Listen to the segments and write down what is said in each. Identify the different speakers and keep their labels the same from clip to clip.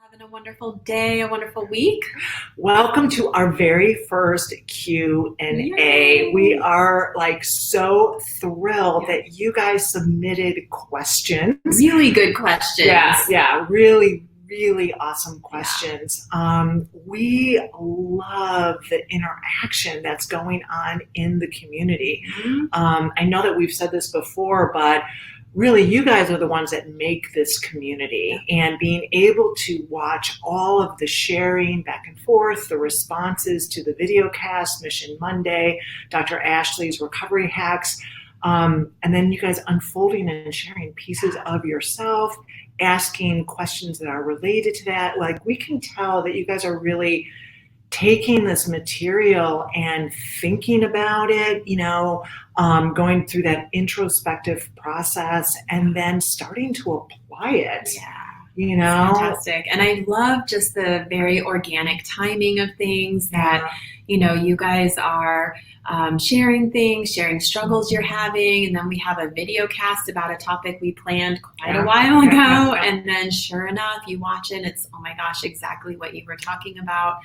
Speaker 1: Having a wonderful day, a wonderful week.
Speaker 2: Welcome to our very first Q&A.
Speaker 1: Yay.
Speaker 2: We are so thrilled that you guys submitted questions.
Speaker 1: Really good questions.
Speaker 2: Yeah, really awesome questions. We love the interaction that's going on in the community. I know that we've said this before, but really, you guys are the ones that make this community, and being able to watch all of the sharing back and forth, the responses to the videocast, Mission Monday, Dr. Ashley's recovery hacks, and then you guys unfolding and sharing pieces of yourself, asking questions that are related to that. We can tell that you guys are really taking this material and thinking about it, going through that introspective process and then starting to apply it.
Speaker 1: Yeah. Fantastic. And I love just the very organic timing of things that, you guys are sharing things, sharing struggles you're having. And then we have a video cast about a topic we planned quite a while ago. And then sure enough, you watch it, it's, oh my gosh, exactly what you were talking about.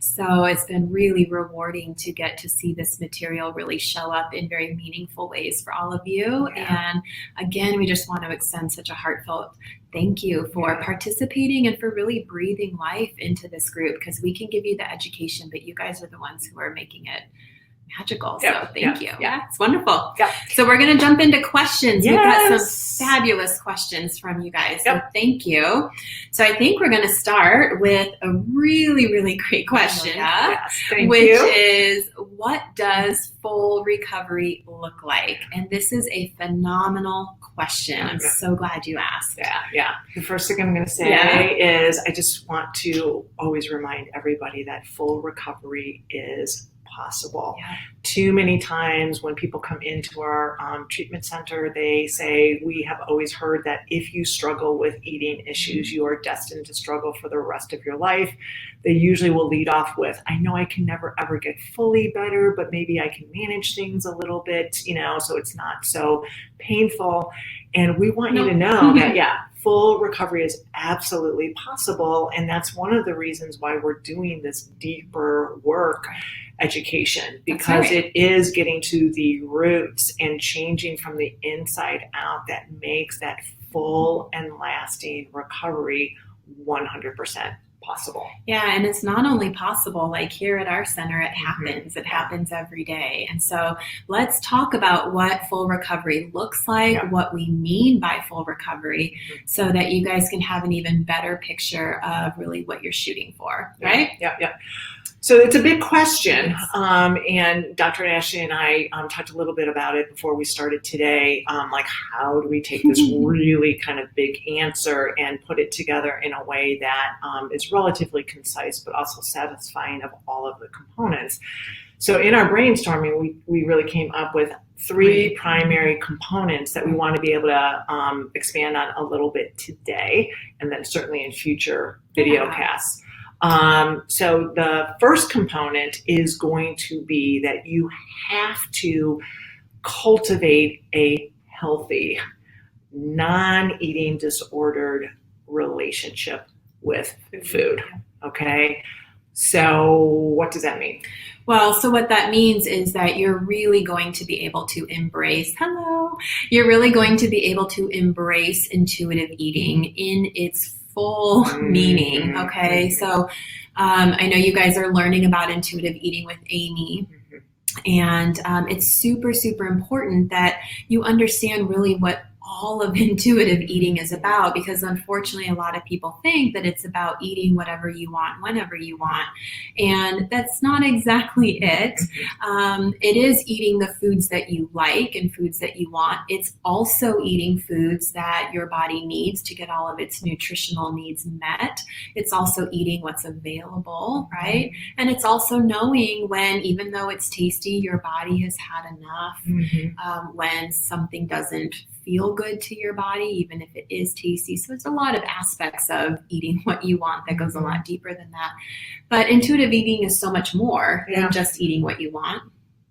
Speaker 1: So it's been really rewarding to get to see this material really show up in very meaningful ways for all of you. And again, we just want to extend such a heartfelt thank you for participating and for really breathing life into this group, because we can give you the education, but you guys are the ones who are making it magical. So thank you. Yeah, it's wonderful. So we're going to jump into questions. We've got some fabulous questions from you guys. So thank you. So I think we're going to start with a really great question, which is, what does full recovery look like? And this is a phenomenal question. I'm so glad you asked.
Speaker 2: The first thing I'm going to say is I just want to always remind everybody that full recovery is possible. Too many times when people come into our treatment center, they say, we have always heard that if you struggle with eating issues, you are destined to struggle for the rest of your life. They usually will lead off with, I know I can never ever get fully better, but maybe I can manage things a little bit, so it's not so painful. And we want you to know that, full recovery is absolutely possible. And that's one of the reasons why we're doing this deeper work education, because it is getting to the roots and changing from the inside out that makes that full and lasting recovery 100% possible.
Speaker 1: Yeah, and it's not only possible, like here at our center, it happens. It happens every day. And so let's talk about what full recovery looks like, what we mean by full recovery, so that you guys can have an even better picture of really what you're shooting for, right?
Speaker 2: So it's a big question, and Dr. Ashley and I talked a little bit about it before we started today, how do we take this really kind of big answer and put it together in a way that is relatively concise but also satisfying of all of the components. So in our brainstorming, we really came up with three primary components that we want to be able to expand on a little bit today, and then certainly in future video casts. So the first component is going to be that you have to cultivate a healthy, non-eating disordered relationship with food. Okay. So what does that mean?
Speaker 1: Well, so what that means is that you're really going to be able to embrace, you're really going to be able to embrace intuitive eating in its full meaning. Okay. So I know you guys are learning about intuitive eating with Amy. And it's super important that you understand really what all of intuitive eating is about, because unfortunately a lot of people think that it's about eating whatever you want whenever you want, and that's not exactly it. It is eating the foods that you like and foods that you want. It's also eating foods that your body needs to get all of its nutritional needs met. It's also eating what's available, right? And it's also knowing when, even though it's tasty, your body has had enough, when something doesn't feel good to your body, even if it is tasty. So it's a lot of aspects of eating what you want that goes a lot deeper than that. But intuitive eating is so much more than just eating what you want.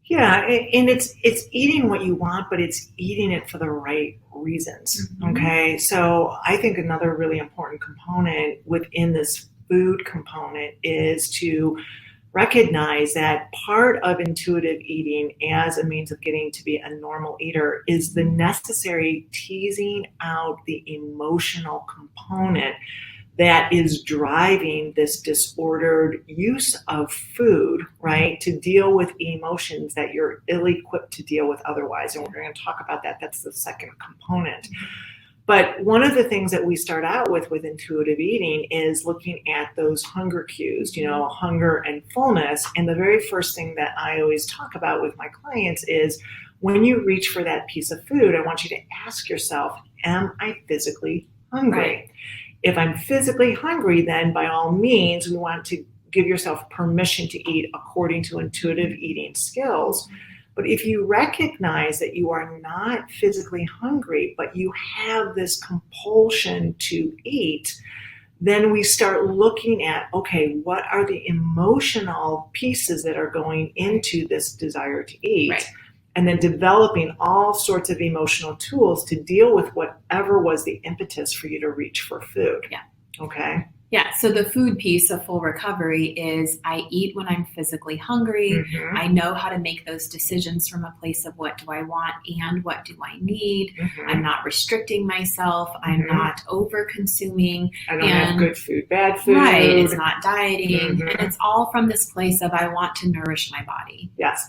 Speaker 2: Yeah, and it's eating what you want, but it's eating it for the right reasons. Okay. So I think another really important component within this food component is to recognize that part of intuitive eating as a means of getting to be a normal eater is the necessary teasing out the emotional component that is driving this disordered use of food, right, to deal with emotions that you're ill-equipped to deal with otherwise. And we're going to talk about that. That's the second component. But one of the things that we start out with intuitive eating is looking at those hunger cues, hunger and fullness. And the very first thing that I always talk about with my clients is when you reach for that piece of food, I want you to ask yourself, am I physically hungry? Right. If I'm physically hungry, then by all means, we want to give yourself permission to eat according to intuitive eating skills. But if you recognize that you are not physically hungry, but you have this compulsion to eat, then we start looking at, okay, what are the emotional pieces that are going into this desire to eat? Right. And then developing all sorts of emotional tools to deal with whatever was the impetus for you to reach for food.
Speaker 1: Yeah.
Speaker 2: Okay.
Speaker 1: Yeah, so the food piece of full recovery is I eat when I'm physically hungry. I know how to make those decisions from a place of what do I want and what do I need. I'm not restricting myself. I'm not over consuming.
Speaker 2: I don't have good food, bad food.
Speaker 1: Right, it's not dieting. And it's all from this place of I want to nourish my body.
Speaker 2: Yes.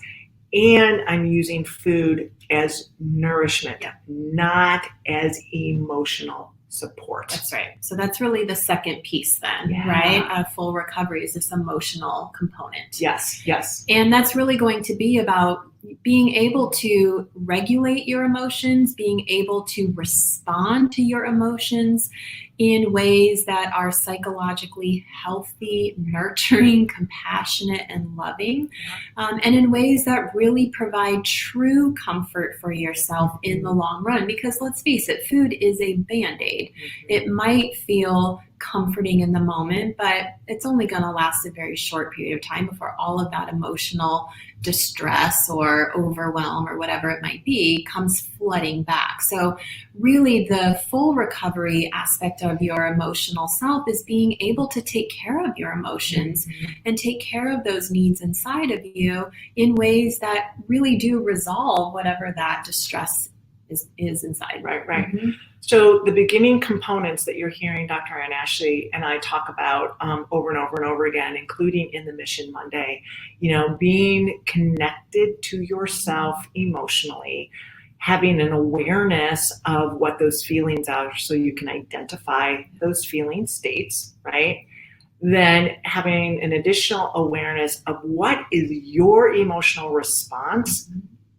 Speaker 2: And I'm using food as nourishment, not as emotional support.
Speaker 1: That's right. So that's really the second piece then, right? Full recovery is this emotional component.
Speaker 2: Yes, yes.
Speaker 1: And that's really going to be about being able to regulate your emotions, being able to respond to your emotions in ways that are psychologically healthy, nurturing, compassionate, and loving, and in ways that really provide true comfort for yourself in the long run. Because let's face it, food is a Band-Aid. It might feel comforting in the moment, but it's only going to last a very short period of time before all of that emotional distress or overwhelm or whatever it might be comes flooding back. So really the full recovery aspect of your emotional self is being able to take care of your emotions and take care of those needs inside of you in ways that really do resolve whatever that distress is inside.
Speaker 2: Right. So the beginning components that you're hearing Dr. Ann Ashley and I talk about over and over and over again, including in the Mission Monday, being connected to yourself emotionally, having an awareness of what those feelings are so you can identify those feeling states, right? Then having an additional awareness of what is your emotional response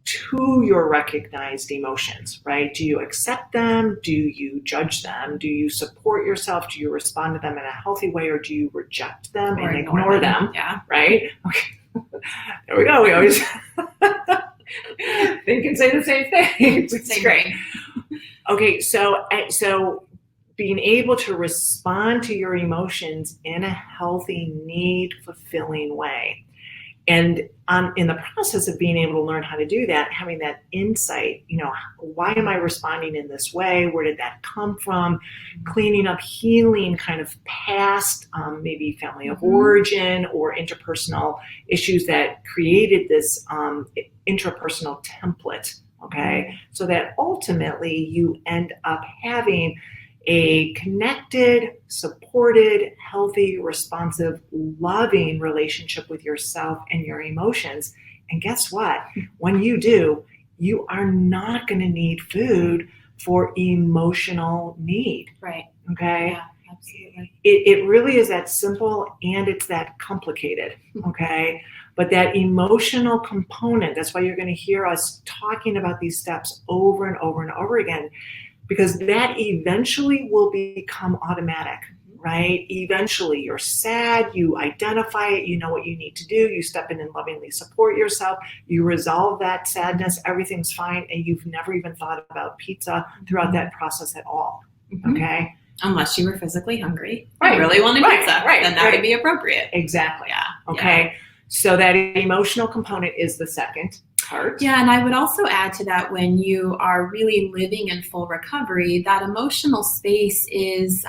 Speaker 2: to your recognized emotions, right? Do you accept them? Do you judge them? Do you support yourself? Do you respond to them in a healthy way, or do you reject them and ignore them?
Speaker 1: Yeah.
Speaker 2: Right? Okay. There we go. We always think and say the same thing. It's great. Okay, so being able to respond to your emotions in a healthy, need-fulfilling way. And in the process of being able to learn how to do that, having that insight, why am I responding in this way? Where did that come from? Cleaning up, healing kind of past, maybe family of origin or interpersonal issues that created this intrapersonal template, okay? So that ultimately you end up having a connected, supported, healthy, responsive, loving relationship with yourself and your emotions. And guess what? When you do, you are not going to need food for emotional need.
Speaker 1: Right.
Speaker 2: Okay?
Speaker 1: Yeah, absolutely.
Speaker 2: It really is that simple, and it's that complicated. Okay? But that emotional component, that's why you're going to hear us talking about these steps over and over and over again, because that eventually will become automatic, right? Eventually you're sad, you identify it, you know what you need to do, you step in and lovingly support yourself, you resolve that sadness, everything's fine, and you've never even thought about pizza throughout that process at all, okay?
Speaker 1: Unless you were physically hungry, right? Really wanted pizza, then that would be appropriate.
Speaker 2: Exactly.
Speaker 1: Yeah.
Speaker 2: Okay. So that emotional component is the second. part.
Speaker 1: Yeah, and I would also add to that, when you are really living in full recovery, that emotional space is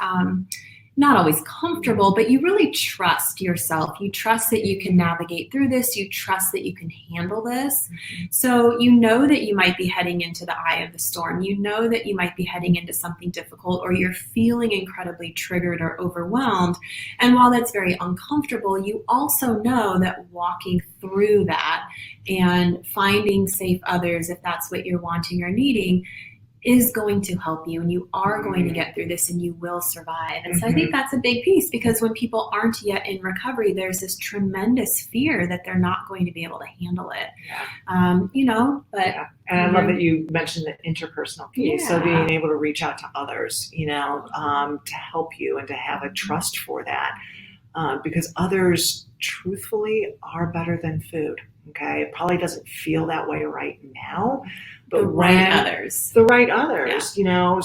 Speaker 1: not always comfortable, but you really trust yourself. You trust that you can navigate through this. You trust that you can handle this. So you know that you might be heading into the eye of the storm. You know that you might be heading into something difficult, or you're feeling incredibly triggered or overwhelmed. And while that's very uncomfortable, you also know that walking through that and finding safe others, if that's what you're wanting or needing, is going to help you, and you are going to get through this, and you will survive. And so I think that's a big piece, because when people aren't yet in recovery, there's this tremendous fear that they're not going to be able to handle it. But
Speaker 2: and I love that you mentioned the interpersonal piece. So being able to reach out to others, to help you and to have a trust for that, because others truthfully are better than food. Okay, it probably doesn't feel that way right now, but
Speaker 1: the right others,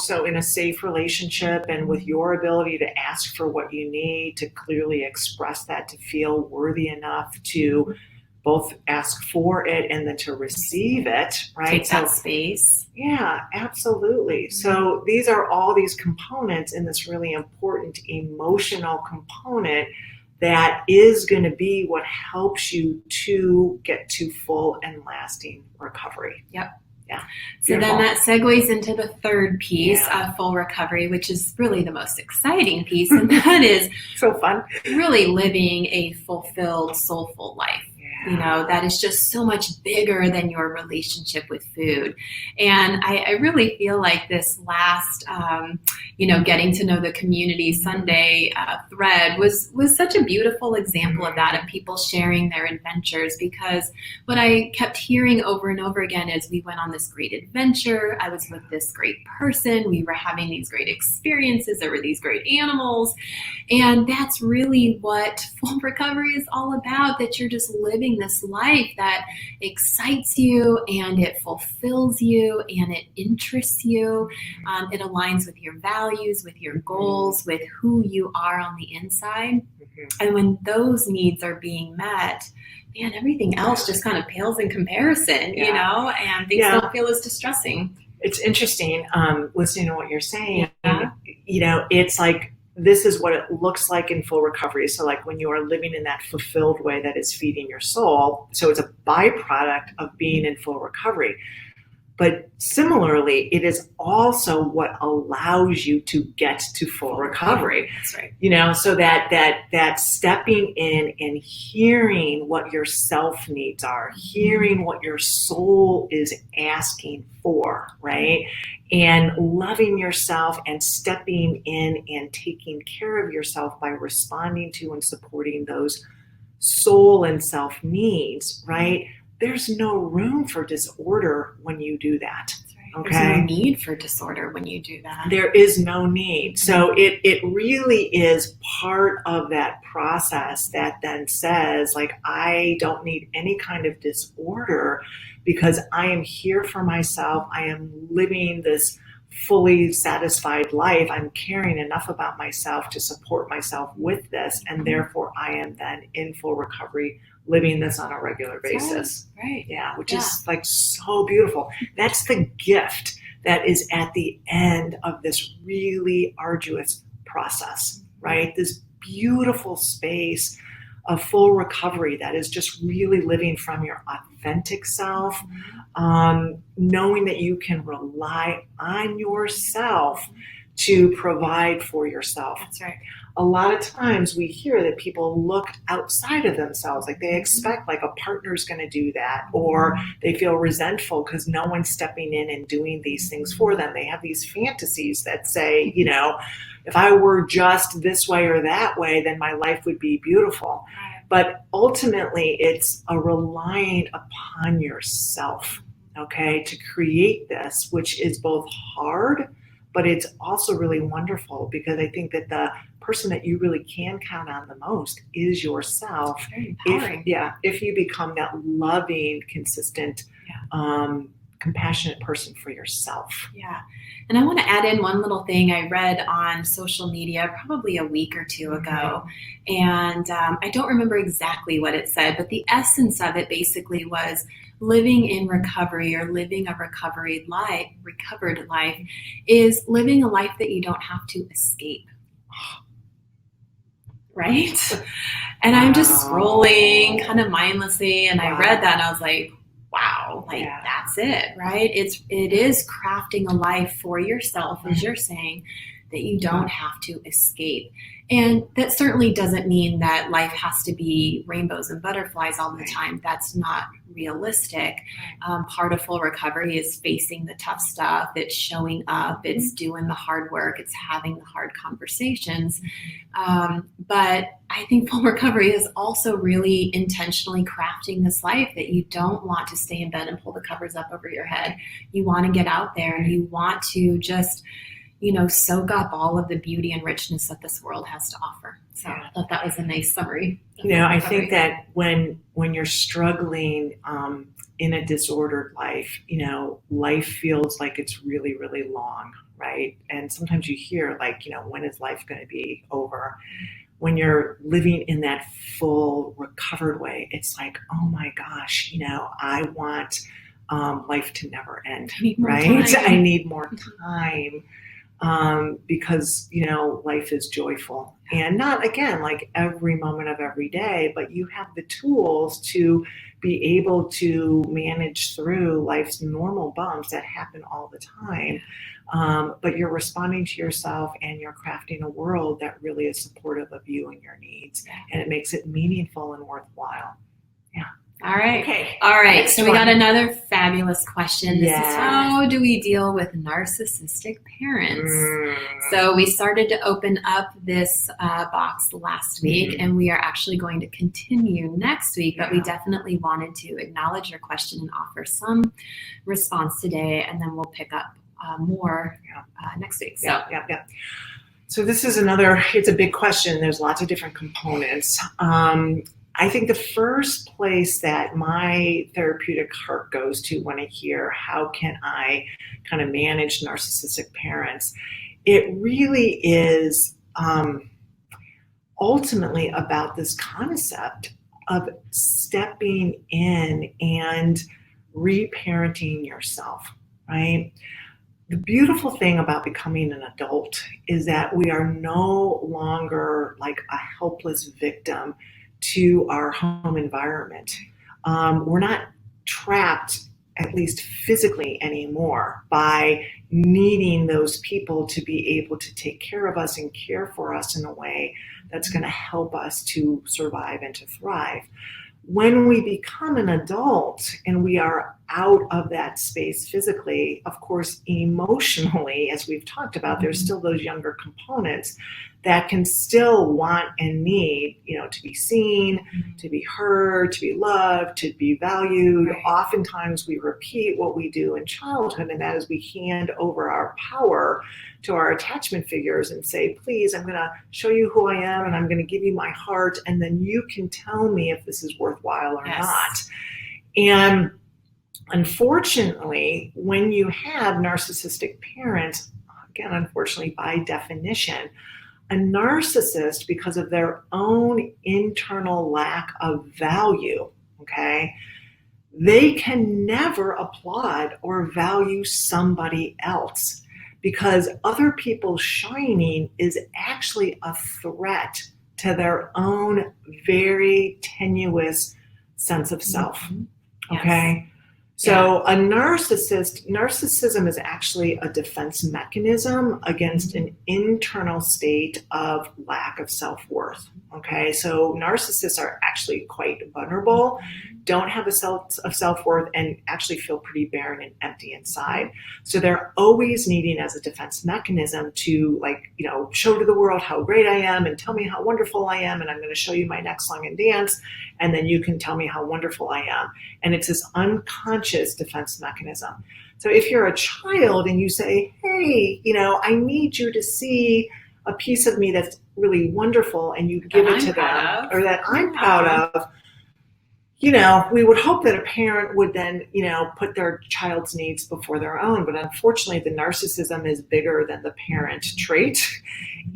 Speaker 2: so in a safe relationship and with your ability to ask for what you need, to clearly express that, to feel worthy enough to both ask for it and then to receive it, right?
Speaker 1: Take that space.
Speaker 2: Yeah, absolutely. So these are all these components in this really important emotional component that is going to be what helps you to get to full and lasting recovery.
Speaker 1: Yep.
Speaker 2: Yeah.
Speaker 1: So then that segues into the third piece of full recovery, which is really the most exciting piece. And that is
Speaker 2: so fun.
Speaker 1: Really living a fulfilled, soulful life. That is just so much bigger than your relationship with food. And I really feel like this last, getting to know the community Sunday thread was such a beautiful example of that, of people sharing their adventures. Because what I kept hearing over and over again is, we went on this great adventure. I was with this great person. We were having these great experiences. There were these great animals. And that's really what full recovery is all about, that you're just living this life that excites you and it fulfills you and it interests you. It aligns with your values, with your goals, with who you are on the inside. And when those needs are being met, man, everything else just kind of pales in comparison, and things don't feel as distressing.
Speaker 2: It's interesting listening to what you're saying. It's like, this is what it looks like in full recovery. So like when you are living in that fulfilled way that is feeding your soul. So it's a byproduct of being in full recovery. But similarly, it is also what allows you to get to full recovery.
Speaker 1: That's right.
Speaker 2: So that stepping in and hearing what your self needs are, hearing what your soul is asking for, right? And loving yourself and stepping in and taking care of yourself by responding to and supporting those soul and self needs, right? There's no room for disorder when you do that. Okay?
Speaker 1: There's no need for disorder when you do that.
Speaker 2: There is no need. So it really is part of that process that then says, like, I don't need any kind of disorder because I am here for myself. I am living this fully satisfied life. I'm caring enough about myself to support myself with this. And therefore I am then in full recovery, living this on a regular basis.
Speaker 1: Right.
Speaker 2: Yeah. Which is like so beautiful. That's the gift that is at the end of this really arduous process, right? This beautiful space of full recovery that is just really living from your authentic self, knowing that you can rely on yourself to provide for yourself.
Speaker 1: That's right.
Speaker 2: A lot of times we hear that people look outside of themselves, like they expect like a partner's going to do that, or they feel resentful because no one's stepping in and doing these things for them. They have these fantasies that say, if I were just this way or that way, then my life would be beautiful. But ultimately, it's a relying upon yourself, okay, to create this, which is both hard, but it's also really wonderful, because I think that the person that you really can count on the most is yourself. If you become that loving, consistent, compassionate person for yourself.
Speaker 1: Yeah. And I want to add in one little thing I read on social media probably a week or two ago. And I don't remember exactly what it said, but the essence of it basically was, living in recovery or living a recovered life is living a life that you don't have to escape. Right? And I'm just scrolling kind of mindlessly, and I read that and I was like, wow, like that's it, right? It is crafting a life for yourself, as you're saying, that you don't have to escape. And that certainly doesn't mean that life has to be rainbows and butterflies all the time. That's not realistic. Part of full recovery is facing the tough stuff. It's showing up. It's doing the hard work. It's having the hard conversations. But I think full recovery is also really intentionally crafting this life that you don't want to stay in bed and pull the covers up over your head. You want to get out there and you want to just soak up all of the beauty and richness that this world has to offer. So I thought that was a nice summary.
Speaker 2: I think that when you're struggling in a disordered life, life feels like it's really, really long, right? And sometimes you hear like, when is life going to be over? When you're living in that full recovered way, it's like, oh my gosh, I want life to never end, right? I need more time. Because, life is joyful and not, again, like every moment of every day, but you have the tools to be able to manage through life's normal bumps that happen all the time. But you're responding to yourself and you're crafting a world that really is supportive of you and your needs, and it makes it meaningful and worthwhile. Yeah.
Speaker 1: All right.
Speaker 2: Okay.
Speaker 1: All right.
Speaker 2: Next
Speaker 1: so we
Speaker 2: one.
Speaker 1: got another fabulous question. This is how do we deal with narcissistic parents? So we started to open up this box last week, and we are actually going to continue next week, but we definitely wanted to acknowledge your question and offer some response today, and then we'll pick up more next week. So.
Speaker 2: So this is it's a big question. There's lots of different components. I think the first place that my therapeutic heart goes to when I hear how can I kind of manage narcissistic parents, it really is ultimately about this concept of stepping in and reparenting yourself, right? The beautiful thing about becoming an adult is that we are no longer like a helpless victim to our home environment. We're not trapped, at least physically anymore, by needing those people to be able to take care of us and care for us in a way that's going to help us to survive and to thrive. When we become an adult and we are out of that space physically, of course, emotionally, as we've talked about, there's still those younger components that can still want and need, to be seen, to be heard, to be loved, to be valued. Right. Oftentimes we repeat what we do in childhood, and that is we hand over our power to our attachment figures and say, please, I'm going to show you who I am and I'm going to give you my heart, and then you can tell me if this is worthwhile or not. And unfortunately, when you have narcissistic parents, again, unfortunately, by definition, a narcissist, because of their own internal lack of value, okay, they can never applaud or value somebody else, because other people shining is actually a threat to their own very tenuous sense of self. Okay? So a narcissism is actually a defense mechanism against an internal state of lack of self-worth. Okay, so narcissists are actually quite vulnerable, don't have a sense of self-worth, and actually feel pretty barren and empty inside. So they're always needing as a defense mechanism to show to the world how great I am and tell me how wonderful I am, and I'm going to show you my next song and dance, and then you can tell me how wonderful I am. And it's this unconscious defense mechanism. So if you're a child and you say, hey, I need you to see a piece of me that's really wonderful, and you give it to them, or that I'm proud of, we would hope that a parent would then, put their child's needs before their own. But unfortunately, the narcissism is bigger than the parent trait.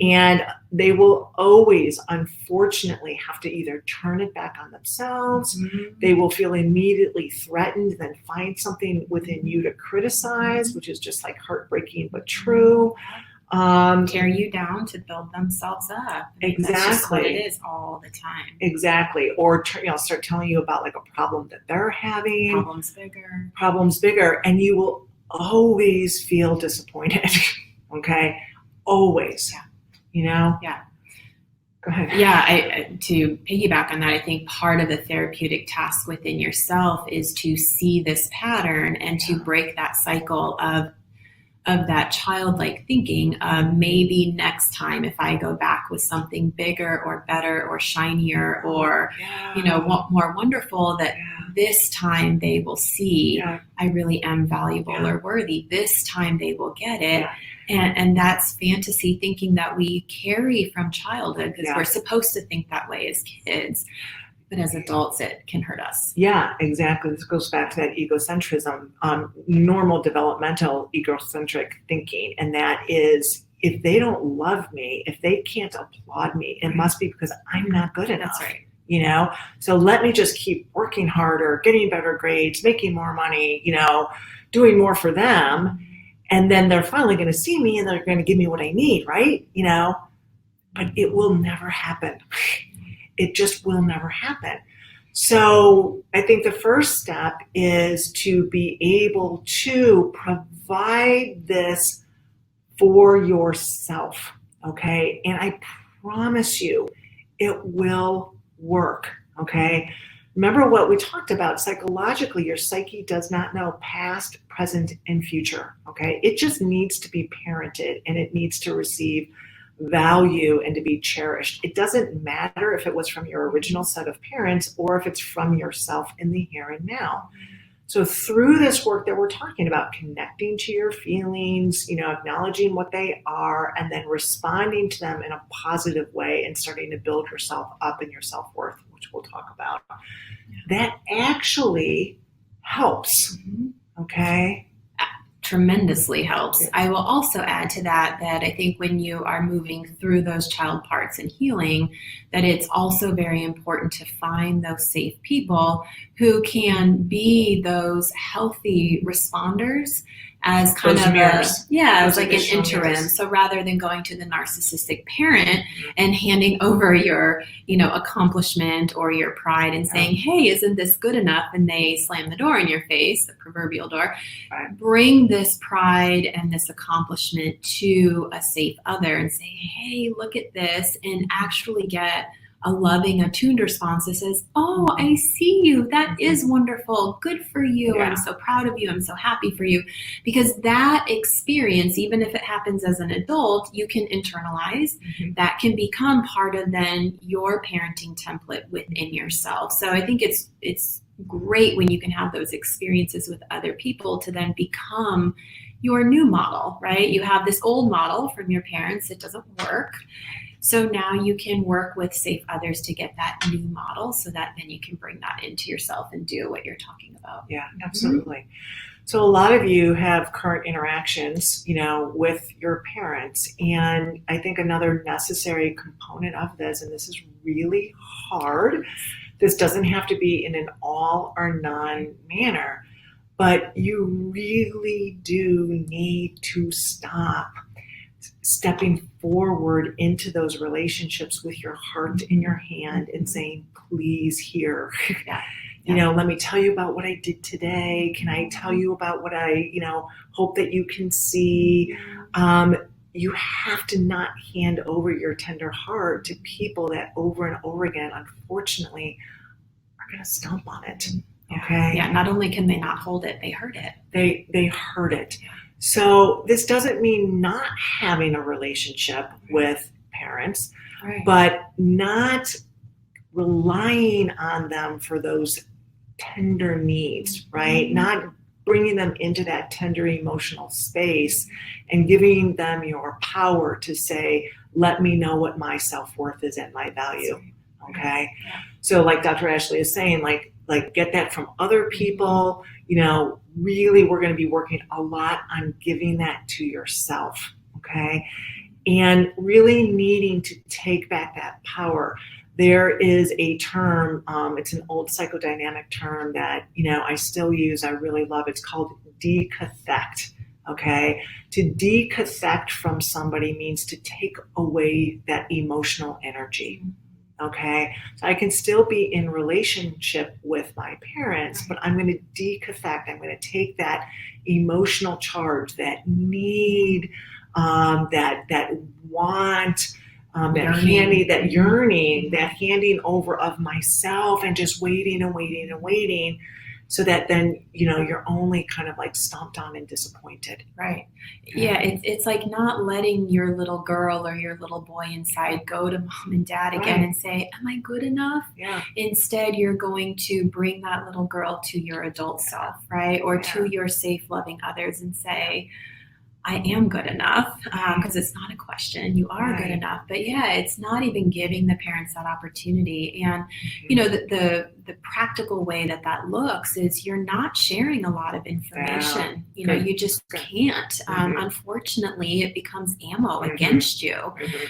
Speaker 2: And they will always, unfortunately, have to either turn it back on themselves. Mm-hmm. They will feel immediately threatened, then find something within you to criticize, which is just like heartbreaking but true.
Speaker 1: Tear you down to build themselves up.
Speaker 2: Exactly.
Speaker 1: That's just what it is all the time.
Speaker 2: Exactly. Or start telling you about like a problem that they're having. Problems bigger. And you will always feel disappointed. Okay. Always.
Speaker 1: Yeah.
Speaker 2: Yeah. Go ahead.
Speaker 1: Yeah. To piggyback on that, I think part of the therapeutic task within yourself is to see this pattern and to break that cycle of that childlike thinking of maybe next time if I go back with something bigger or better or shinier or, more wonderful, that this time they will see I really am valuable or worthy. This time they will get it. Yeah. And that's fantasy thinking that we carry from childhood because we're supposed to think that way as kids. But as adults, it can hurt us.
Speaker 2: Yeah, exactly. This goes back to that egocentrism, normal developmental egocentric thinking. And that is, if they don't love me, if they can't applaud me, it must be because I'm not good enough.
Speaker 1: That's right.
Speaker 2: So let me just keep working harder, getting better grades, making more money, doing more for them. And then they're finally going to see me and they're going to give me what I need, right? But it will never happen. It just will never happen. So I think the first step is to be able to provide this for yourself, okay? And I promise you, it will work, okay? Remember what we talked about psychologically, your psyche does not know past, present, and future, okay? It just needs to be parented and it needs to receive value and to be cherished. It doesn't matter if it was from your original set of parents or if it's from yourself in the here and now. So through this work that we're talking about, connecting to your feelings, acknowledging what they are, and then responding to them in a positive way and starting to build yourself up and your self-worth, which we'll talk about, that actually helps, okay?
Speaker 1: Tremendously helps. I will also add to that I think when you are moving through those child parts and healing, that it's also very important to find those safe people who can be those healthy responders as kind of as like an interim. Mirrors. So rather than going to the narcissistic parent and handing over your, accomplishment or your pride and saying, hey, isn't this good enough? And they slam the door in your face, the proverbial door. Right. Bring this pride and this accomplishment to a safe other and say, hey, look at this, and actually get a loving, attuned response that says, oh, I see you. That is wonderful. Good for you. Yeah. I'm so proud of you. I'm so happy for you. Because that experience, even if it happens as an adult, you can internalize. That can become part of then your parenting template within yourself. So I think it's great when you can have those experiences with other people to then become your new model, right? You have this old model from your parents. It doesn't work. So now you can work with safe others to get that new model so that then you can bring that into yourself and do what you're talking about.
Speaker 2: Yeah, absolutely. So a lot of you have current interactions, with your parents. And I think another necessary component of this, and this is really hard, this doesn't have to be in an all or none manner, but you really do need to stop stepping forward into those relationships with your heart in your hand and saying, please here, let me tell you about what I did today. Can I tell you about what I, hope that you can see? You have to not hand over your tender heart to people that over and over again, unfortunately, are going to stomp on it. Okay.
Speaker 1: Yeah. Not only can they not hold it, they hurt it.
Speaker 2: They hurt it. Yeah. So this doesn't mean not having a relationship with parents, but not relying on them for those tender needs, right? Not bringing them into that tender emotional space and giving them your power to say, let me know what my self-worth is and my value. Okay. Yeah. So like Dr. Ashley is saying, like get that from other people, really we're going to be working a lot on giving that to yourself. Okay. And really needing to take back that power. There is a term, it's an old psychodynamic term that, I still use, I really love. It's called decathect. Okay. To decathect from somebody means to take away that emotional energy. Okay. So I can still be in relationship with my parents, but I'm going to decathect. I'm going to take that emotional charge, that need, that want, that yearning, that handing over of myself and just waiting and waiting and waiting. So that then, you're only kind of like stomped on and disappointed.
Speaker 1: Right. Yeah. It's like not letting your little girl or your little boy inside go to mom and dad again and say, am I good enough?
Speaker 2: Yeah.
Speaker 1: Instead, you're going to bring that little girl to your adult self, right? Or to your safe, loving others and say, I am good enough, because it's not a question. You are good enough. But it's not even giving the parents that opportunity. And, the practical way that looks is you're not sharing a lot of information. You just can't. Unfortunately, it becomes ammo against you.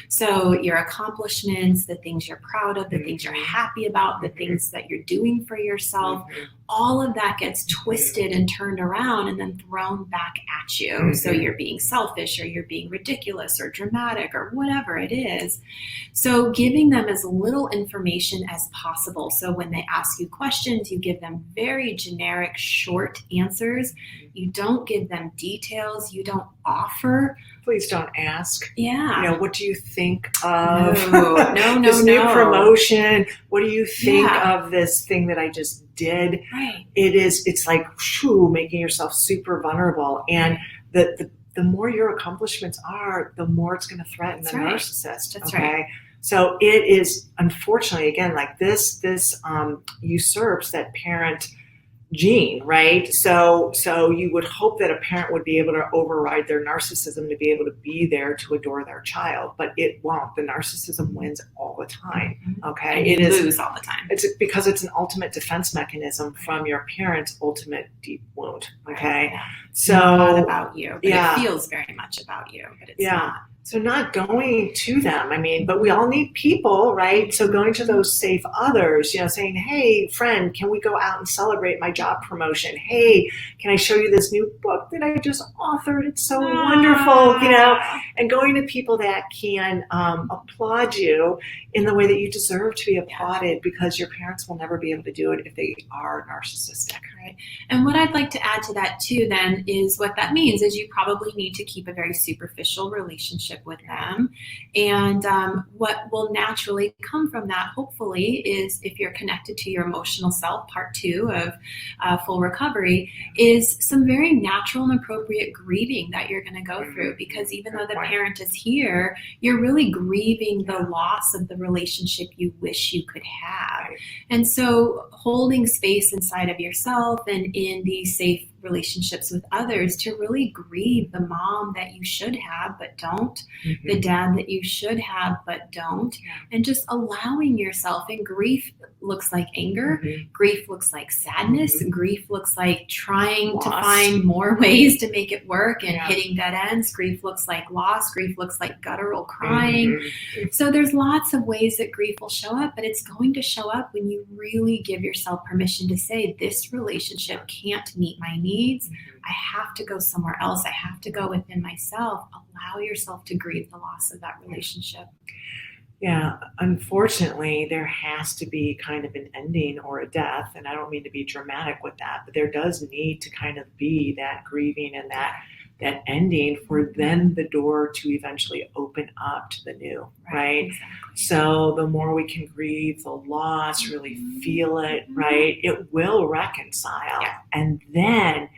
Speaker 1: So your accomplishments, the things you're proud of, the things you're happy about, the things that you're doing for yourself, all of that gets twisted and turned around and then thrown back at you. So you're being selfish or you're being ridiculous or dramatic or whatever it is. So giving them as little information as possible. So when they ask you questions, you give them very generic, short answers. You don't give them details. You don't offer.
Speaker 2: Please don't ask.
Speaker 1: Yeah.
Speaker 2: What do you think of
Speaker 1: no,
Speaker 2: this new promotion? What do you think of this thing that I just did?
Speaker 1: Right.
Speaker 2: It's like making yourself super vulnerable. And the more your accomplishments are, the more it's going to threaten the narcissist.
Speaker 1: That's
Speaker 2: okay?
Speaker 1: Right.
Speaker 2: So it is, unfortunately, again, like this usurps that parent gene, right? So you would hope that a parent would be able to override their narcissism to be able to be there to adore their child, but it won't. The narcissism wins all the time. Okay,
Speaker 1: and you lose all the time.
Speaker 2: It's because it's an ultimate defense mechanism from your parent's ultimate deep wound. Okay, so
Speaker 1: not about you, but it feels very much about you, but it's not.
Speaker 2: So not going to them, but we all need people, right? So going to those safe others, saying, hey, friend, can we go out and celebrate my job promotion? Hey, can I show you this new book that I just authored? It's so wonderful, and going to people that can applaud you in the way that you deserve to be applauded, because your parents will never be able to do it if they are narcissistic.
Speaker 1: Right. And what I'd like to add to that too then is what that means is you probably need to keep a very superficial relationship with them. And what will naturally come from that, hopefully, is if you're connected to your emotional self, part 2 of full recovery, is some very natural and appropriate grieving that you're going to go through. Because even though the parent is here, you're really grieving the loss of the relationship you wish you could have. And so holding space inside of yourself and in these safe relationships with others to really grieve the mom that you should have but don't, the dad that you should have but don't, and just allowing yourself. And grief looks like anger, grief looks like sadness, grief looks like trying to find more ways to make it work and hitting dead ends, grief looks like loss, grief looks like guttural crying. So there's lots of ways that grief will show up, but it's going to show up when you really give yourself permission to say, this relationship can't meet my needs. I have to go somewhere else. I have to go within myself. Allow yourself to grieve the loss of that relationship.
Speaker 2: Yeah, unfortunately, there has to be kind of an ending or a death. And I don't mean to be dramatic with that, but there does need to kind of be that grieving and that ending for then the door to eventually open up to the new, right?
Speaker 1: Exactly.
Speaker 2: So the more we can grieve the loss, really feel it, right? It will reconcile.
Speaker 1: Yeah.
Speaker 2: And then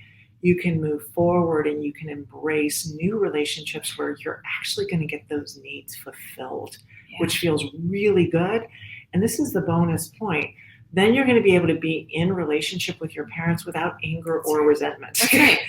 Speaker 2: you can move forward and you can embrace new relationships where you're actually going to get those needs fulfilled, which feels really good. And this is the bonus point. Then you're going to be able to be in relationship with your parents without anger or resentment.
Speaker 1: That's right.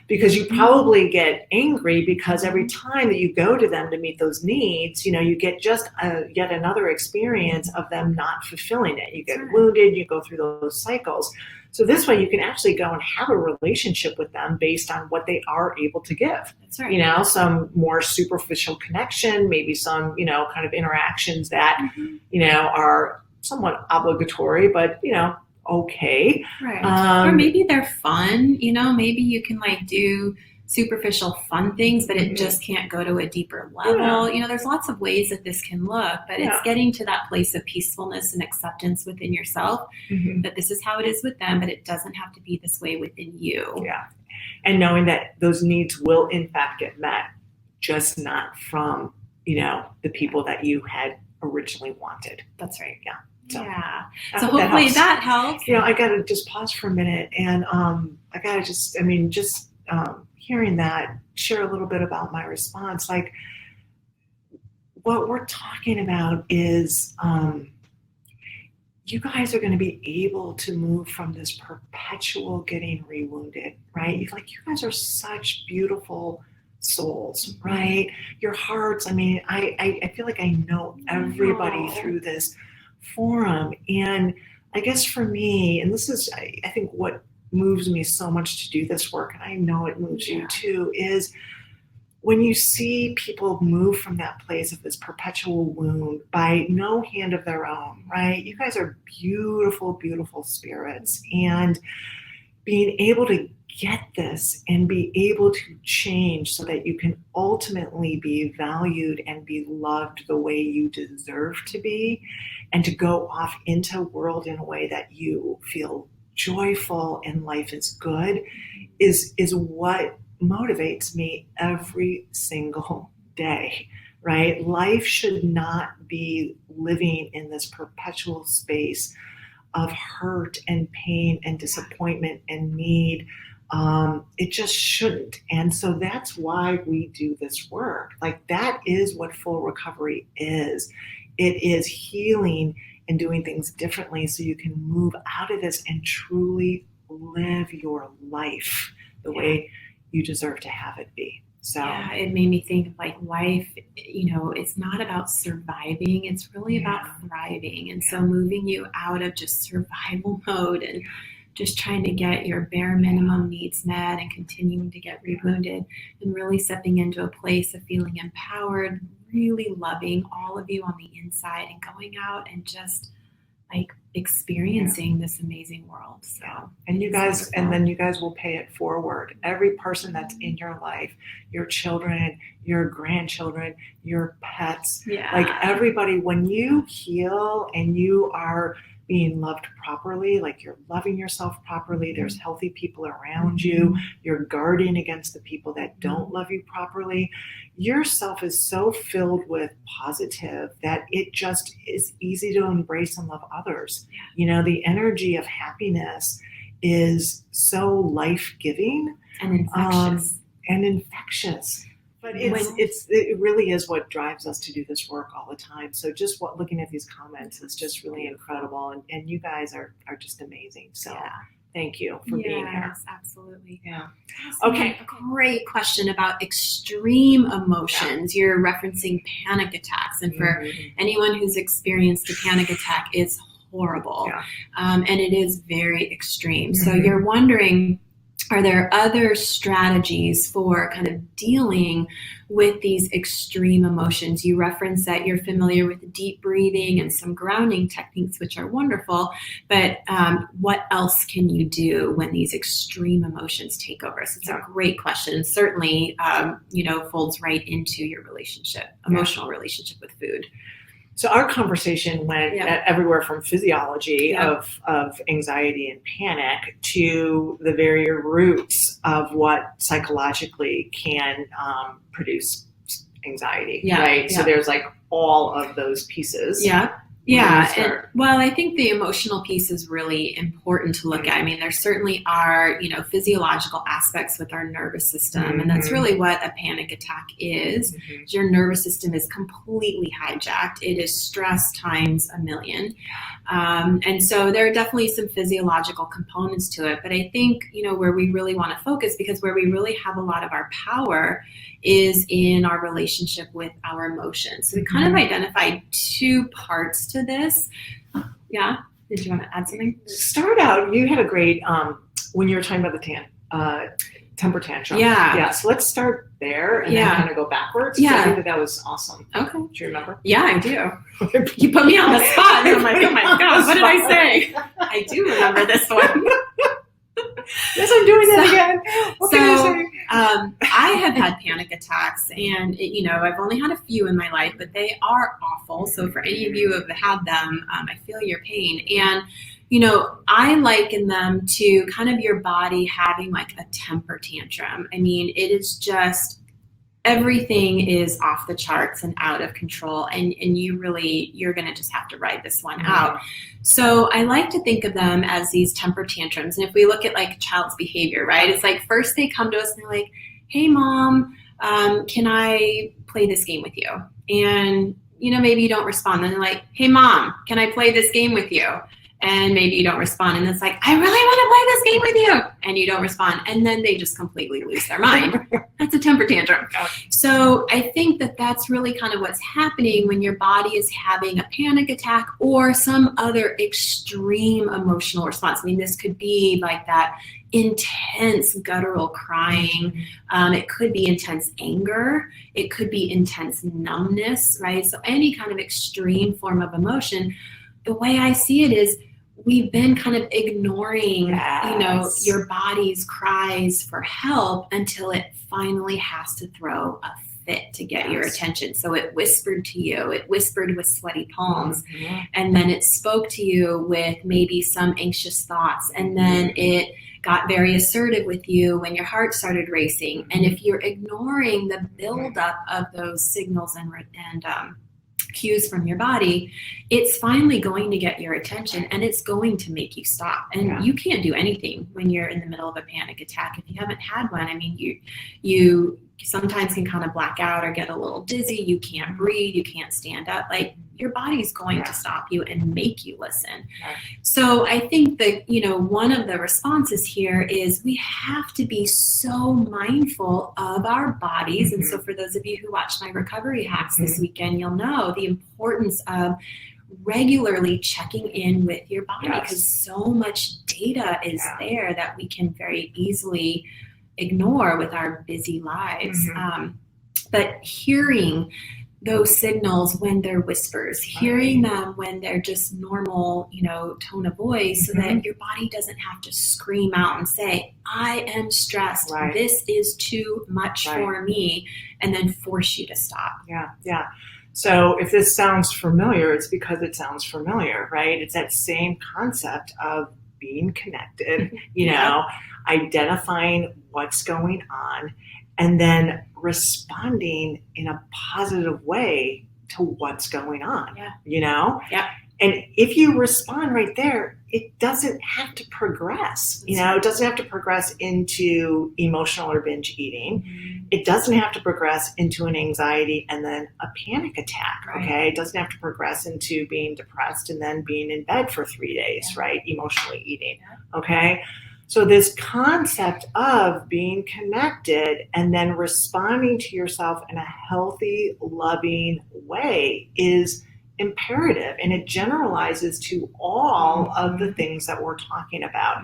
Speaker 2: because you probably get angry because every time that you go to them to meet those needs, you get just yet another experience of them not fulfilling it. You get wounded, you go through those cycles. So this way you can actually go and have a relationship with them based on what they are able to give.
Speaker 1: That's right.
Speaker 2: Some more superficial connection, maybe some, kind of interactions that, are somewhat obligatory, but, okay.
Speaker 1: Right. Or maybe they're fun, maybe you can do superficial fun things, but it just can't go to a deeper level. There's lots of ways that this can look, but it's getting to that place of peacefulness and acceptance within yourself, that this is how it is with them, but it doesn't have to be this way within you.
Speaker 2: Yeah. And knowing that those needs will in fact get met, just not from, the people that you had originally wanted.
Speaker 1: That's right.
Speaker 2: Yeah.
Speaker 1: So hopefully that helps.
Speaker 2: I got to just pause for a minute, and I got to just hearing that, share a little bit about my response. What we're talking about is you guys are going to be able to move from this perpetual getting rewounded, right? You guys are such beautiful souls, right? Your hearts, I feel like I know everybody through this forum. And I guess for me, and this is, I think what moves me so much to do this work, and I know it moves you too, is when you see people move from that place of this perpetual wound by no hand of their own, right? You guys are beautiful, beautiful spirits, and being able to get this and be able to change so that you can ultimately be valued and be loved the way you deserve to be, and to go off into the world in a way that you feel joyful and life is good, is what motivates me every single day, right? Life should not be living in this perpetual space of hurt and pain and disappointment and need. It just shouldn't. And so that's why we do this work. That is what full recovery is. It is healing and doing things differently so you can move out of this and truly live your life the way you deserve to have it be. So
Speaker 1: it made me think of life, it's not about surviving, it's really about thriving. And so moving you out of just survival mode and just trying to get your bare minimum needs met and continuing to get rewounded, and really stepping into a place of feeling empowered, really loving all of you on the inside, and going out and just experiencing this amazing world. So,
Speaker 2: and you guys, and then you guys will pay it forward. Every person that's in your life, your children, your grandchildren, your pets, everybody, when you heal and you are being loved properly, you're loving yourself properly, there's healthy people around you, you're guarding against the people that don't love you properly, yourself is so filled with positive that it just is easy to embrace and love others. The energy of happiness is so life-giving
Speaker 1: and
Speaker 2: infectious. But it really is what drives us to do this work all the time. So just looking at these comments is just really incredible. And you guys are just amazing. So thank you for being here.
Speaker 1: Yes, absolutely.
Speaker 2: Yeah.
Speaker 1: Okay. Great question about extreme emotions. You're referencing panic attacks. And for anyone who's experienced a panic attack, it's horrible. And it is very extreme. So you're wondering, are there other strategies for kind of dealing with these extreme emotions? You referenced that you're familiar with deep breathing and some grounding techniques, which are wonderful, but what else can you do when these extreme emotions take over? So it's a great question, and certainly, folds right into your emotional relationship with food.
Speaker 2: So our conversation went everywhere from physiology of anxiety and panic to the very roots of what psychologically can produce anxiety, right? So there's all of those pieces.
Speaker 1: Yeah. Well, I think the emotional piece is really important to look at. I mean, there certainly are, physiological aspects with our nervous system. And that's really what a panic attack is. Your nervous system is completely hijacked. It is stress times a million. And so there are definitely some physiological components to it. But I think, where we really want to focus, because where we really have a lot of our power is in our relationship with our emotions. So we kind of identified two parts to this. Yeah. Did you want to add something?
Speaker 2: Start out. You had a great, when you were talking about the temper tantrum.
Speaker 1: Yeah.
Speaker 2: Yeah. So let's start there and then kind of go backwards.
Speaker 1: Yeah.
Speaker 2: I think that was awesome.
Speaker 1: Okay.
Speaker 2: Do you remember?
Speaker 1: Yeah, I do. You put me on the spot. And I'm like, oh my gosh, what did I say? I do remember this one.
Speaker 2: Yes, I'm doing it again. What can I say?
Speaker 1: I have had panic attacks, and I've only had a few in my life, but they are awful. So for any of you who have had them, I feel your pain. And I liken them to kind of your body having like a temper tantrum. I mean, it is just everything is off the charts and out of control, and you're going to just have to ride this one out. So I like to think of them as these temper tantrums. And if we look at like a child's behavior, right, it's like first they come to us and they're like, hey mom, can I play this game with you? And maybe you don't respond. Then they're like, hey mom, can I play this game with you? And maybe you don't respond. And it's like, I really want to play this game with you. And you don't respond. And then they just completely lose their mind. That's a temper tantrum. So I think that that's really kind of what's happening when your body is having a panic attack or some other extreme emotional response. I mean, this could be like that intense guttural crying. It could be intense anger. It could be intense numbness, right? So any kind of extreme form of emotion. The way I see it is we've been kind of ignoring, your body's cries for help until it finally has to throw a fit to get your attention. So it whispered to you, it whispered with sweaty palms, and then it spoke to you with maybe some anxious thoughts, and then it got very assertive with you when your heart started racing. And if you're ignoring the buildup of those signals and cues from your body, it's finally going to get your attention and it's going to make you stop. And you can't do anything when you're in the middle of a panic attack. If you haven't had one, I mean, you sometimes can kind of black out or get a little dizzy. You can't breathe. You can't stand up. Like your body's going to stop you and make you listen. So I think that, one of the responses here is we have to be so mindful of our bodies. And so for those of you who watched my recovery hacks this weekend, you'll know the importance of regularly checking in with your body because so much data is there that we can very easily ignore with our busy lives. But hearing those signals when they're whispers, hearing them when they're just normal, tone of voice, so that your body doesn't have to scream out and say, I am stressed. This is too much for me, and then force you to stop.
Speaker 2: Yeah. So if this sounds familiar, it's because it sounds familiar, right? It's that same concept of being connected, identifying what's going on, and then responding in a positive way to what's going on, And if you respond right there, it doesn't have to progress, it doesn't have to progress into emotional or binge eating. It doesn't have to progress into an anxiety and then a panic attack, okay? It doesn't have to progress into being depressed and then being in bed for 3 days, right? Emotionally eating, okay? So this concept of being connected and then responding to yourself in a healthy, loving way is imperative, and it generalizes to all of the things that we're talking about.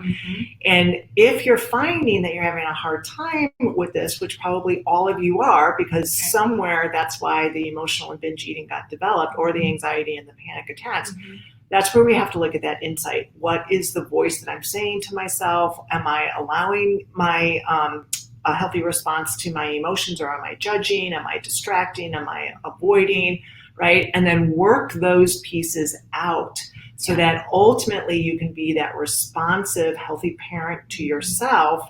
Speaker 2: And if you're finding that you're having a hard time with this, which probably all of you are, because somewhere that's why the emotional and binge eating got developed, or the anxiety and the panic attacks, that's where we have to look at that insight. What is the voice that I'm saying to myself? Am I allowing my a healthy response to my emotions, or am I judging? Am I distracting? Am I avoiding? Right? And then work those pieces out so that ultimately you can be that responsive, healthy parent to yourself.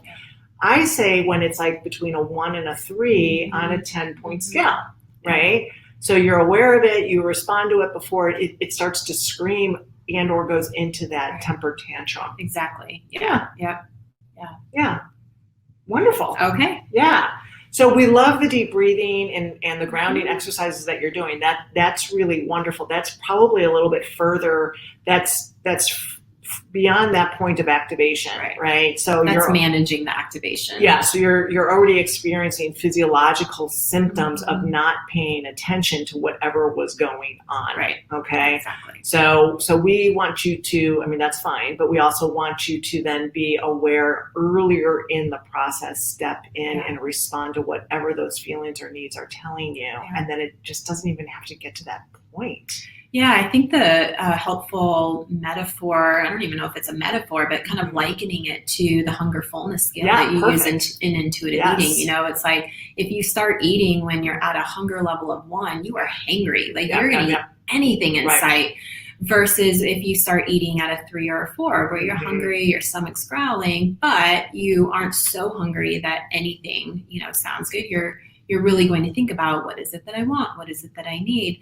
Speaker 2: I say when it's like between a 1 and a 3 on a 10-point scale, right? So you're aware of it, you respond to it before it starts to scream and or goes into that temper tantrum.
Speaker 1: Exactly. Yeah.
Speaker 2: Yeah. Wonderful.
Speaker 1: Okay.
Speaker 2: Yeah. So we love the deep breathing and the grounding exercises that you're doing. That's really wonderful. That's probably a little bit further. That's beyond that point of activation, right? So
Speaker 1: that's managing the activation.
Speaker 2: Yeah. So you're already experiencing physiological symptoms of not paying attention to whatever was going on.
Speaker 1: Right.
Speaker 2: Okay.
Speaker 1: Exactly.
Speaker 2: So we want you to, I mean, that's fine, but we also want you to then be aware earlier in the process, step in and respond to whatever those feelings or needs are telling you. Yeah. And then it just doesn't even have to get to that point.
Speaker 1: Yeah, I think the helpful metaphor, I don't even know if it's a metaphor, but kind of likening it to the hunger fullness scale that you use in intuitive eating. You know, it's like if you start eating when you're at a hunger level of 1, you are hangry. Like you're going to eat anything in sight. Versus if you start eating at a 3 or a 4, where you're hungry, your stomach's growling, but you aren't so hungry that anything, you know, sounds good. You're really going to think about what is it that I want? What is it that I need?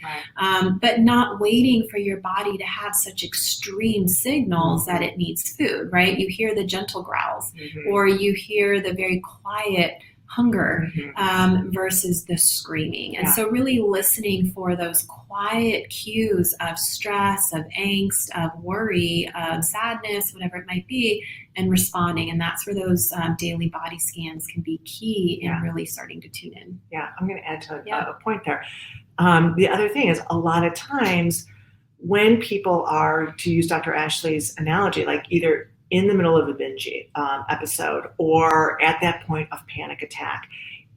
Speaker 1: But not waiting for your body to have such extreme signals that it needs food, right? You hear the gentle growls or you hear the very quiet hunger versus the screaming. And so really listening for those quiet cues of stress, of angst, of worry, of sadness, whatever it might be, and responding. And that's where those daily body scans can be key in really starting to tune in.
Speaker 2: Yeah, I'm going to add to a point there. The other thing is a lot of times when people are, to use Dr. Ashley's analogy, like either in the middle of a binge episode or at that point of panic attack,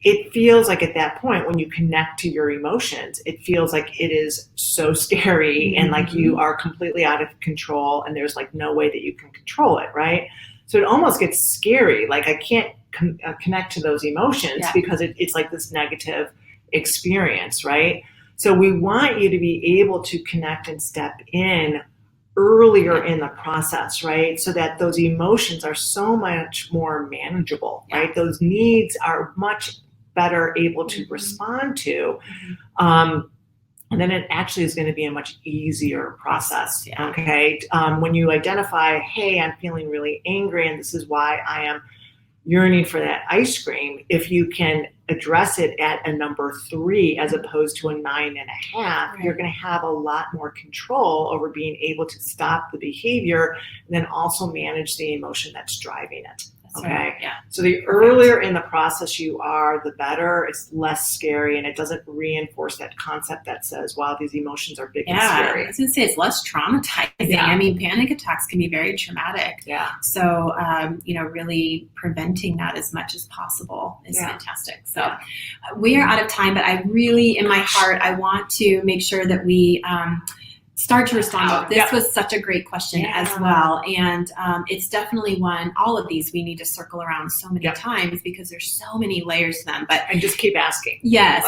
Speaker 2: it feels like at that point when you connect to your emotions, it feels like it is so scary and like you are completely out of control and there's like no way that you can control it, right? So it almost gets scary. Like I can't connect to those emotions because it's like this negative experience, right? So we want you to be able to connect and step in earlier in the process, right? So that those emotions are so much more manageable, right? Those needs are much better able to respond to. And then it actually is going to be a much easier process, okay? When you identify, hey, I'm feeling really angry and this is why I am yearning for that ice cream, if you can address it at a number 3 as opposed to a 9.5, you're going to have a lot more control over being able to stop the behavior and then also manage the emotion that's driving it. Okay. So the earlier in the process you are, the better. It's less scary and it doesn't reinforce that concept that says, wow, these emotions are big and scary.
Speaker 1: I was going to say it's less traumatizing. I mean, panic attacks can be very traumatic. So, you know, really preventing that as much as possible is fantastic. So we are out of time, but I really, in my heart, I want to make sure that we start to respond. This was such a great question as well. And it's definitely one, all of these we need to circle around so many times because there's so many layers to them. But
Speaker 2: and just keep asking.
Speaker 1: Yes.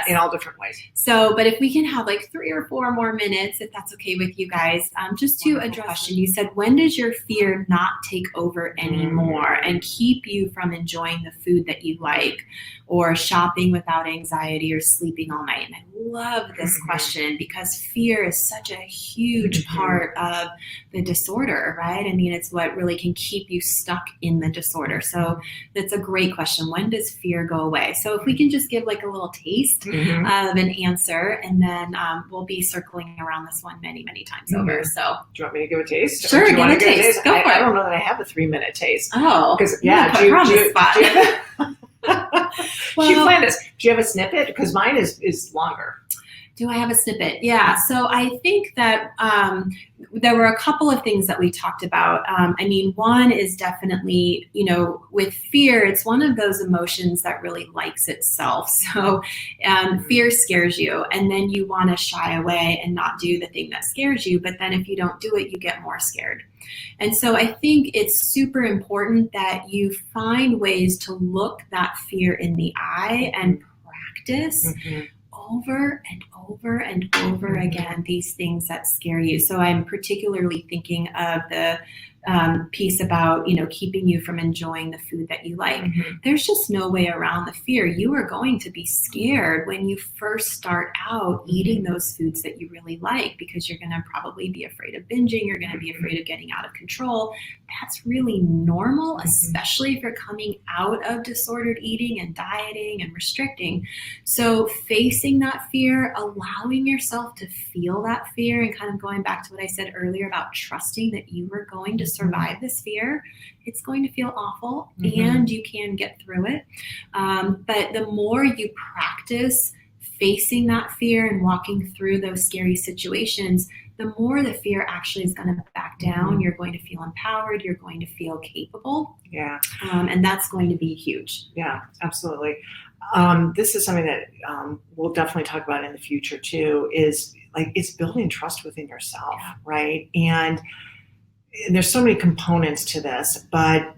Speaker 2: In all different ways.
Speaker 1: So, but if we can have like 3 or 4 more minutes, if that's okay with you guys, just to address the question. You said, when does your fear not take over anymore and keep you from enjoying the food that you like or shopping without anxiety or sleeping all night? And I love this question because fear is such a huge part of the disorder, right? I mean, it's what really can keep you stuck in the disorder. So that's a great question. When does fear go away? So if we can just give like a little taste of an answer, and then we'll be circling around this one many, many times over. So
Speaker 2: do you want me to give a taste?
Speaker 1: Sure, give a taste. Go for it.
Speaker 2: I don't know that I have a 3-minute taste.
Speaker 1: Oh,
Speaker 2: because do you plan this? Do you have a snippet? Because mine is longer.
Speaker 1: Do I have a snippet? Yeah. So I think that there were a couple of things that we talked about. I mean, one is definitely, you know, with fear, it's one of those emotions that really likes itself. So fear scares you, and then you want to shy away and not do the thing that scares you. But then if you don't do it, you get more scared. And so I think it's super important that you find ways to look that fear in the eye and practice over and over and over again these things that scare you. So I'm particularly thinking of the piece about, keeping you from enjoying the food that you like. There's just no way around the fear. You are going to be scared when you first start out eating those foods that you really like, because you're going to probably be afraid of binging. You're going to be afraid of getting out of control. That's really normal, especially if you're coming out of disordered eating and dieting and restricting. So facing that fear, allowing yourself to feel that fear, and kind of going back to what I said earlier about trusting that you are going to survive this fear. It's going to feel awful, and you can get through it. But the more you practice facing that fear and walking through those scary situations, the more the fear actually is going to back down. You're going to feel empowered. You're going to feel capable.
Speaker 2: Yeah.
Speaker 1: And that's going to be huge.
Speaker 2: Yeah, absolutely. This is something that we'll definitely talk about in the future too, is like, it's building trust within yourself, right? And there's so many components to this, but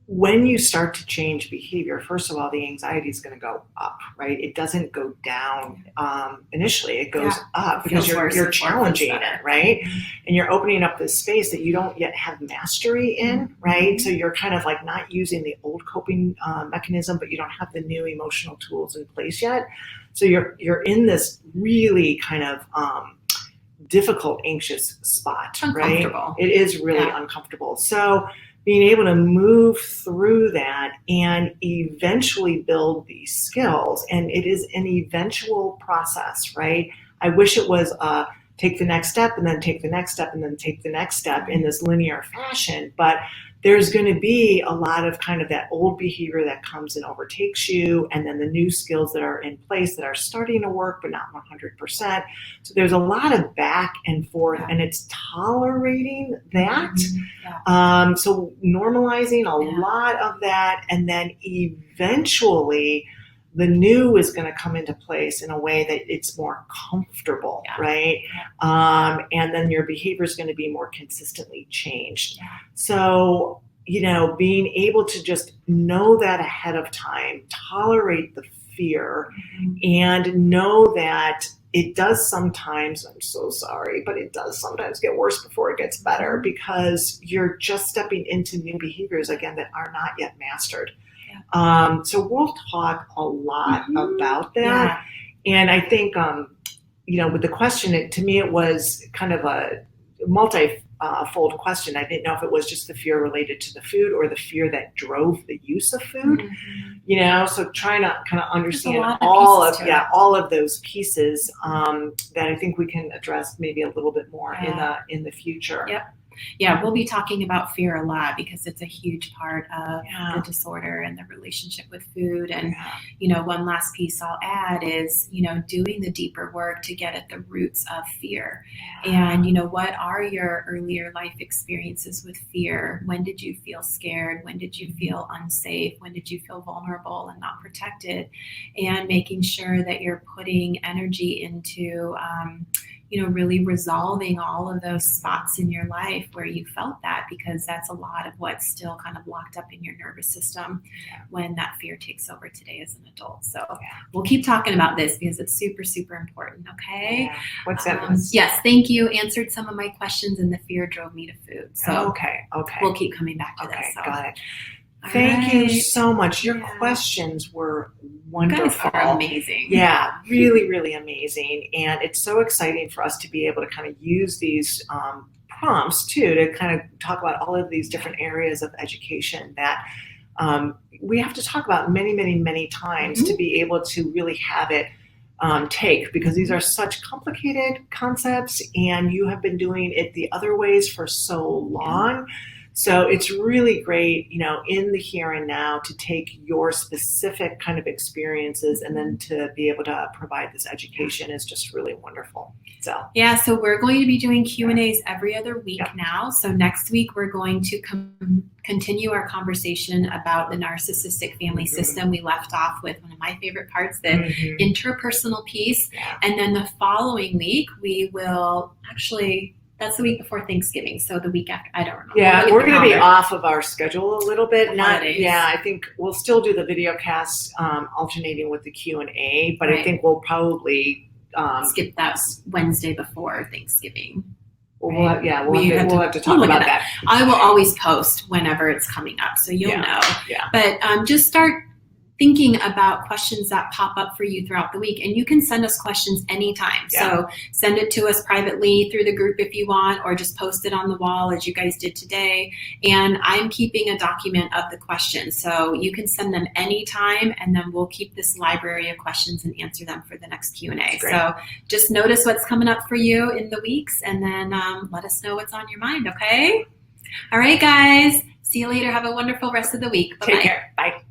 Speaker 2: when you start to change behavior, first of all, the anxiety is going to go up, right? It doesn't go down initially. It goes up because you're challenging it, right? And you're opening up this space that you don't yet have mastery in, right? So you're kind of like not using the old coping mechanism, but you don't have the new emotional tools in place yet. So you're in this really kind of difficult, anxious spot, right? It is really uncomfortable. So being able to move through that and eventually build these skills, and it is an eventual process, right? I wish it was take the next step and then take the next step and then take the next step in this linear fashion, but there's going to be a lot of kind of that old behavior that comes and overtakes you, and then the new skills that are in place that are starting to work, but not 100%. So there's a lot of back and forth, and it's tolerating that. So normalizing a lot of that, and then eventually the new is going to come into place in a way that it's more comfortable, right? And then your behavior is going to be more consistently changed. So, being able to just know that ahead of time, tolerate the fear, and know that it does sometimes, I'm so sorry, but it does sometimes get worse before it gets better, because you're just stepping into new behaviors, again, that are not yet mastered. So we'll talk a lot about that. And I think, with the question, to me, it was kind of a multi-fold question. I didn't know if it was just the fear related to the food or the fear that drove the use of food, so trying to kind of understand all of those pieces that I think we can address maybe a little bit more in the future.
Speaker 1: Yeah, we'll be talking about fear a lot, because it's a huge part of the disorder and the relationship with food. And, one last piece I'll add is, doing the deeper work to get at the roots of fear. And, what are your earlier life experiences with fear? When did you feel scared? When did you feel unsafe? When did you feel vulnerable and not protected? And making sure that you're putting energy into, really resolving all of those spots in your life where you felt that, because that's a lot of what's still kind of locked up in your nervous system when that fear takes over today as an adult. So we'll keep talking about this, because it's super, super important. Okay.
Speaker 2: What's that?
Speaker 1: Yes. Thank you. Answered some of my questions, and the fear drove me to food. So
Speaker 2: okay.
Speaker 1: We'll keep coming back to this. So.
Speaker 2: Got it. Thank you so much. Your questions were wonderful.
Speaker 1: You guys are amazing.
Speaker 2: Yeah, really, really amazing. And it's so exciting for us to be able to kind of use these prompts too, to kind of talk about all of these different areas of education that we have to talk about many, many, many times to be able to really have it take, because these are such complicated concepts, and you have been doing it the other ways for so long. So it's really great, in the here and now, to take your specific kind of experiences and then to be able to provide this education is just really wonderful. So
Speaker 1: we're going to be doing Q&As every other week now. So next week, we're going to continue our conversation about the narcissistic family system. We left off with one of my favorite parts, the interpersonal piece. And then the following week, we will actually... That's the week before Thanksgiving. So the week after, I don't remember.
Speaker 2: Yeah,
Speaker 1: We'll
Speaker 2: we're going to be
Speaker 1: calendar.
Speaker 2: off of our schedule a little bit.
Speaker 1: Holidays.
Speaker 2: I think we'll still do the video cast alternating with the Q&A, but
Speaker 1: Right.
Speaker 2: I think we'll probably
Speaker 1: skip that Wednesday before Thanksgiving.
Speaker 2: We'll have to talk about that.
Speaker 1: I will always post whenever it's coming up, so you'll know.
Speaker 2: Yeah.
Speaker 1: But just start thinking about questions that pop up for you throughout the week. And you can send us questions anytime.
Speaker 2: Yeah.
Speaker 1: So send it to us privately through the group if you want, or just post it on the wall as you guys did today. And I'm keeping a document of the questions. So you can send them anytime, and then we'll keep this library of questions and answer them for the next Q&A. So just notice what's coming up for you in the weeks, and then let us know what's on your mind, okay? All right, guys. See you later. Have a wonderful rest of the week. Bye-bye.
Speaker 2: Take care. Bye.